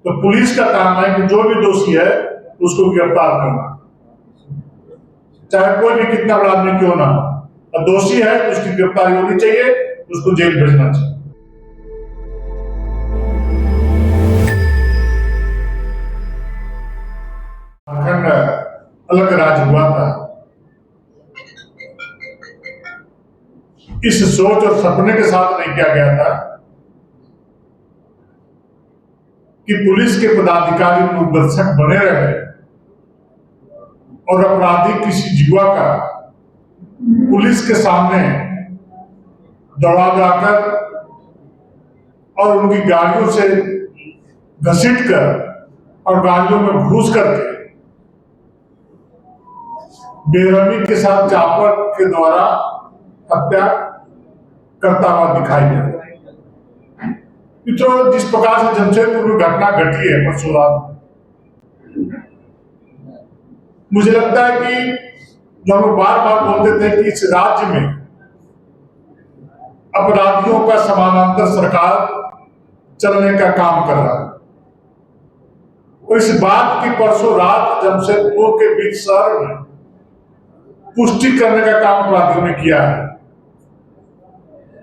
तो पुलिस का काम है कि जो भी दोषी है उसको गिरफ्तार करना, चाहे कोई भी कितना बड़ा आदमी क्यों ना हो। और दोषी है तो उसकी गिरफ्तारी होनी चाहिए, उसको जेल भेजना चाहिए। झारखंड अलग राज्य हुआ था, इस सोच और सपने के साथ नहीं किया गया था कि पुलिस के पदाधिकारी मार्गदर्शक बने रहे और अपराधी किसी युवा का पुलिस के सामने दौड़ा जाकर और उनकी गाड़ियों से घसीटकर और गाड़ियों में घुस करके बेरहमी के साथ चापर के द्वारा हत्या करता हुआ दिखाई दे। तो जिस प्रकार से जमशेदपुर में घटना घटी है परसों रात, मुझे लगता है कि जो हम बार बार बोलते थे कि इस राज्य में अपराधियों का समानांतर सरकार चलने का काम कर रहा है, और इस बात की परसों रात जमशेदपुर के बीच शहर में पुष्टि करने का काम अपराधियों ने किया है।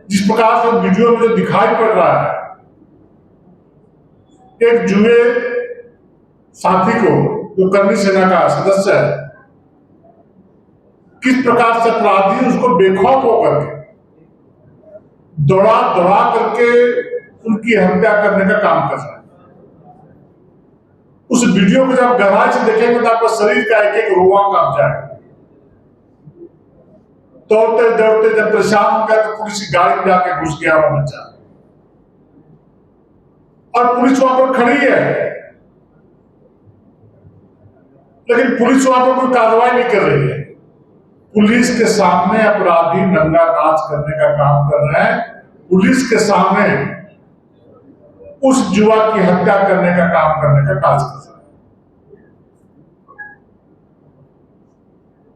जिस प्रकार से वीडियो में जो दिखाई पड़ रहा है, एक जुए साथी को जो कर्मी सेना का सदस्य है, किस प्रकार से अपराधी उसको बेखौफ होकर के दौड़ा करके उनकी हत्या करने का काम कर रहा है। उस वीडियो को जब गहराई से देखेंगे तो आपका शरीर का एक एक रोआ कांप जाएगा। दौड़ते दौड़ते जब परेशान हो गया तो पुलिस की गाड़ी में जाके घुस गया वो बच्चा, और पुलिस वहां पर खड़ी है, लेकिन पुलिस वहां पर कोई कार्रवाई नहीं कर रही है। पुलिस के सामने अपराधी नंगा नाच करने का काम कर रहे हैं, पुलिस के सामने उस युवा की हत्या करने का काम करने का काज कर रहे हैं।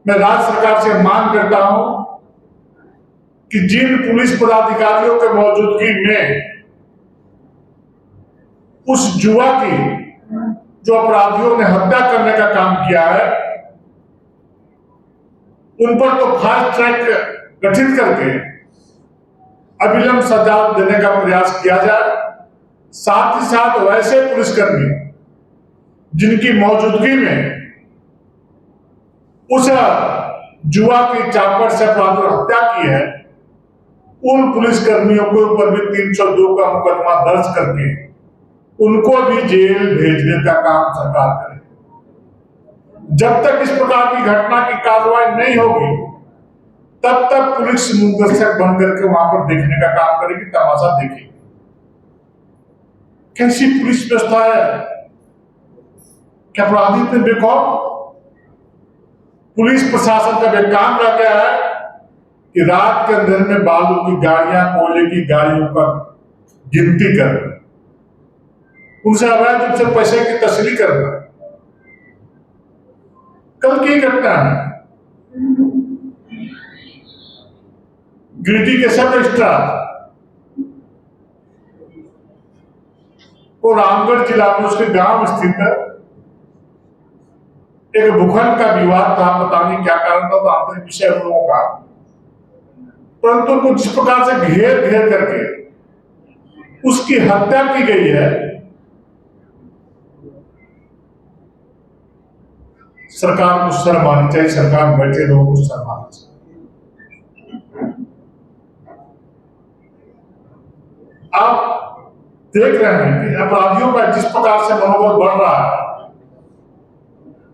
मैं राज्य सरकार से मांग करता हूं कि जिन पुलिस पदाधिकारियों के मौजूदगी में उस युवा की जो अपराधियों ने हत्या करने का काम किया है, उन पर तो फास्ट ट्रैक गठित करके अविलंब सजा देने का प्रयास किया जाए। साथ ही साथ वैसे पुलिसकर्मी जिनकी मौजूदगी में उस युवा की चापर से अपराधियों ने हत्या की है, उन पुलिसकर्मियों के ऊपर भी 302 का मुकदमा दर्ज करके उनको भी जेल भेजने का काम सरकार करे। जब तक इस प्रकार की घटना की कार्रवाई नहीं होगी, तब तक पुलिस मार्गदर्शक बनकर के वहां पर देखने का काम करेगी, तमाशा देखेगी। कैसी पुलिस व्यवस्था है? क्या अपराधी इतने बेखौफ? पुलिस प्रशासन का भी काम रह गया है कि रात के अंधेरे में बालू की गाड़ियां, कोयले की गाड़ियों का गिनती कर, उनसे अवैध रूप से पैसे की तस्करी करना। कल की घटना है, गिरिडीह के सब रजिस्ट्रार को रामगढ़ जिला में उसके गांव स्थित एक भूखंड का विवाद था, पता नहीं क्या कारण था, तो आंतरिक विषय उन लोगों का, परंतु उनको जिस प्रकार से घेर करके उसकी हत्या की गई है, सरकार को शर्म आनी चाहिए, सरकार में बैठे लोगों को शर्म आनी चाहिए। आप देख रहे हैं कि अपराधियों का जिस प्रकार से मनोबल बढ़ रहा है,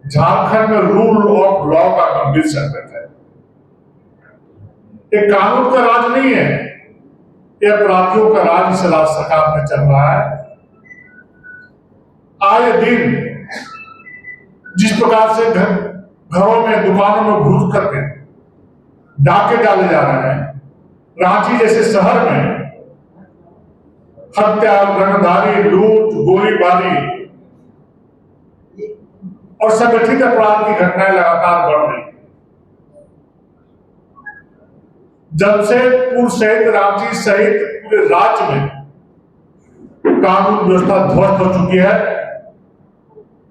झारखंड में रूल ऑफ लॉ का गंभीर संकट है। ये कानून का राज नहीं है, ये अपराधियों का राज इस राज्य सरकार में चल रहा है। आए दिन जिस प्रकार से घरों में, दुकानों में घुस करके डाके डाले जा रहे हैं, रांची जैसे शहर में हत्या, गिरफ्तारी, लूट, गोलीबारी और संगठित अपराध की घटनाएं लगातार बढ़ रही हैं। जमशेदपुर सहित रांची सहित पूरे राज्य में कानून व्यवस्था ध्वस्त हो चुकी है।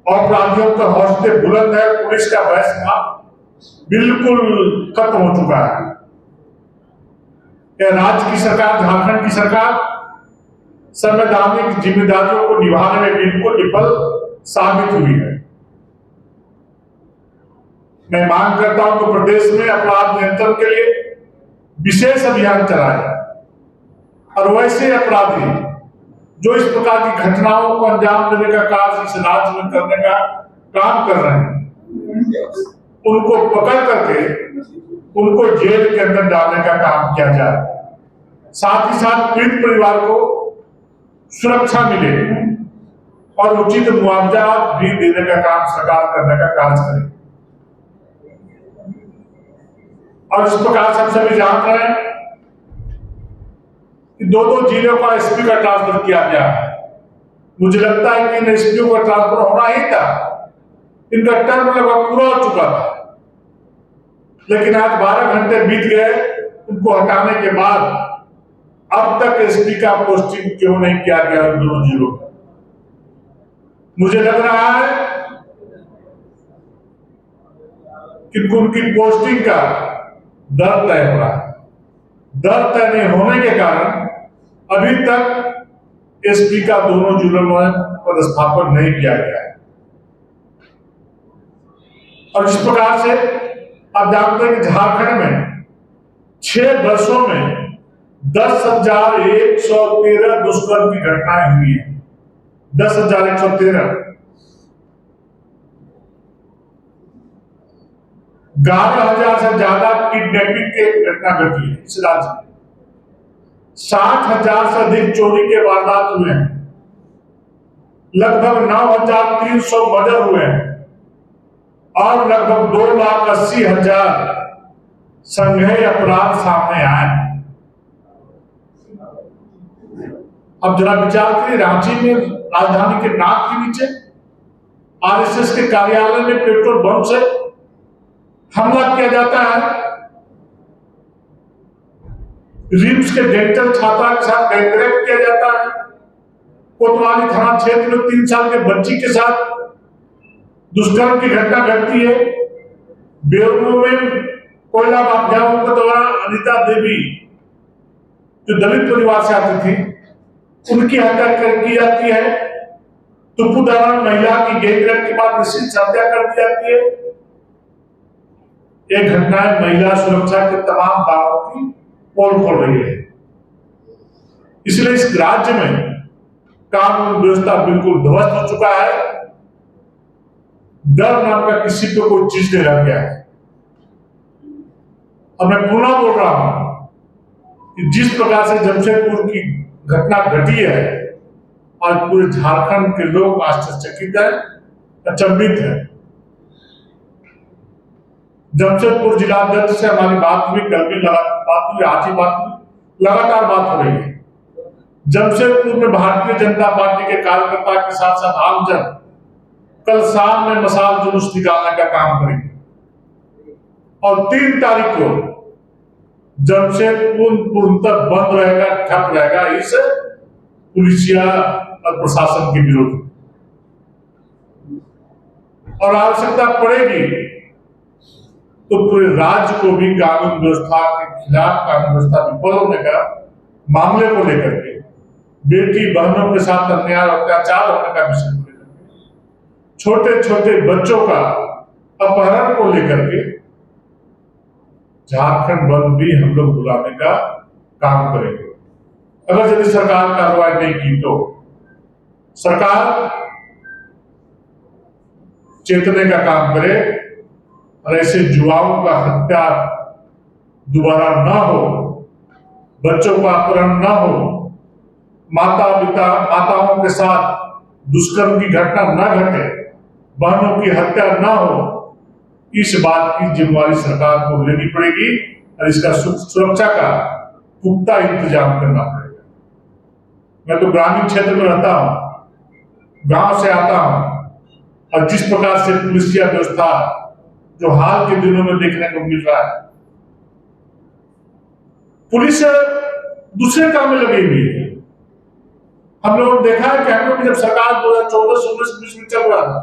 अपराधियों के हौसले बुलंद है, पुलिस का फैसला बिल्कुल खत्म हो चुका है। राज्य की सरकार, झारखंड की सरकार संवैधानिक जिम्मेदारियों को निभाने में बिल्कुल विफल साबित हुई है। मैं मांग करता हूं कि प्रदेश में अपराध नियंत्रण के लिए विशेष अभियान चलाए और वैसे अपराधी जो इस प्रकार की घटनाओं को अंजाम देने का कार्य इस राज्य में करने का काम कर रहे हैं, उनको पकड़ करके उनको जेल के अंदर डालने का काम किया जाए। साथ ही साथ पीड़ित परिवार को सुरक्षा मिले और उचित मुआवजा भी देने का काम सरकार करने का कार्य करे। और इस प्रकार से हम सभी जान रहे हैं कि दो जिलों का एसपी का ट्रांसफर किया गया है। मुझे लगता है कि इन एसपीओ का ट्रांसफर होना ही था, इनका टर्म लगभग पूरा हो चुका था, लेकिन आज 12 घंटे बीत गए उनको हटाने के बाद अब तक एसपी का पोस्टिंग क्यों नहीं किया गया इन दोनों जिलों में। मुझे लग रहा है कि उनकी पोस्टिंग का दर तय हो रहा है। दर तय नहीं होने के कारण अभी तक एसपी का दोनों जिलों में पदस्थापन नहीं किया गया है। और इस प्रकार से आप जानते हैं कि झारखंड में 6 वर्षों में 10,113 दुष्कर्म की घटनाएं हुई है। 10,113। 11,000 से ज्यादा किडनैपिंग की घटना घटी है इस राज्य में। 60,000 से अधिक चोरी के वारदात हुए हैं। लगभग 9,300 मर्डर हुए हैं और लगभग 2,80,000 संज्ञेय अपराध सामने आए। अब जरा विचार करिए, रांची में राजधानी के नाक के नीचे आरएसएस के कार्यालय में पेट्रोल बम से हमला किया जाता है। रिम्स के डेंटल छात्रा के साथ गैंगरेप किया जाता है। कोतवाली थाना क्षेत्र में 3 साल के बच्ची के साथ दुष्कर्म की घटना घटती है। बेरमो में कोयला माफियाओं के द्वारा अनिता देवी जो दलित परिवार से आती थी उनकी हत्या की जाती है। तुपुदारा महिला की गैंगरेप के बाद निश्चित हत्या कर दी जाती है। एक घटनाएं महिला सुरक्षा के तमाम दावों की पोल खोल रही है। इसलिए इस राज्य में कानून व्यवस्था बिल्कुल ध्वस्त हो चुका है। डर नाम का किसी पे कोई चीज नहीं रह गया है। अब मैं पुनः बोल रहा हूं कि जिस प्रकार से जमशेदपुर की घटना घटी है, आज पूरे झारखंड के लोग आश्चर्यचकित है, अचंभित है। जमशेदपुर जिलाध्यक्ष से हमारी बात हुई, कल भी बात हुई, आज ही बात हुई, लगातार बात हो रही है। जमशेदपुर में भारतीय जनता पार्टी के कार्यकर्ता के साथ साथ आमजन कल शाम में मसाल जुलूस निकालने का काम करेंगे और 3 तारीख को जमशेदपुर पूर्णतः बंद रहेगा, ठप रहेगा इस पुलिसिया और प्रशासन के विरोध में। और आवश्यकता पड़ेगी तो पूरे राज्य को भी कानून व्यवस्था के खिलाफ, कानून व्यवस्था विफल होने का मामले को लेकर के, बेटी बहनों के साथ अन्याय और अत्याचार होने का विषय को लेकर के, छोटे छोटे बच्चों का अपहरण को लेकर के झारखंड बंद भी हम लोग बुलाने का काम करेंगे। अगर यदि सरकार कार्रवाई नहीं की तो सरकार चेतने का काम करे और ऐसे युवाओं का हत्या दोबारा न हो, बच्चों का अपहरण न हो, माताओं के साथ दुष्कर्म की घटना न घटे, बहनों की हत्या न हो, इस बात की जिम्मेवारी सरकार को लेनी पड़ेगी और इसका सुरक्षा का पुख्ता इंतजाम करना पड़ेगा। मैं तो ग्रामीण क्षेत्र में रहता हूं, गांव से आता हूं, और जिस प्रकार से पुलिसिया व्यवस्था जो हाल के दिनों में देखने को मिल रहा है, पुलिस दूसरे काम में लगी हुई है। हम लोगों ने देखा है कि हम लोग जब सरकार 2014-19 में चल रहा था,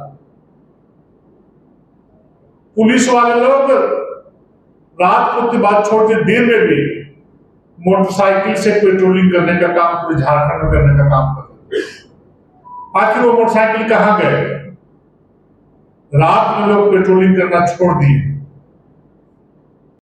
पुलिस वाले लोग रात को की बात छोड़ के दिन में भी मोटरसाइकिल से पेट्रोलिंग करने का काम पूरे झारखंड में करने का काम कर रहे हैं। आखिर वो मोटरसाइकिल कहां गए? रात में लोग पेट्रोलिंग करना छोड़ दिए।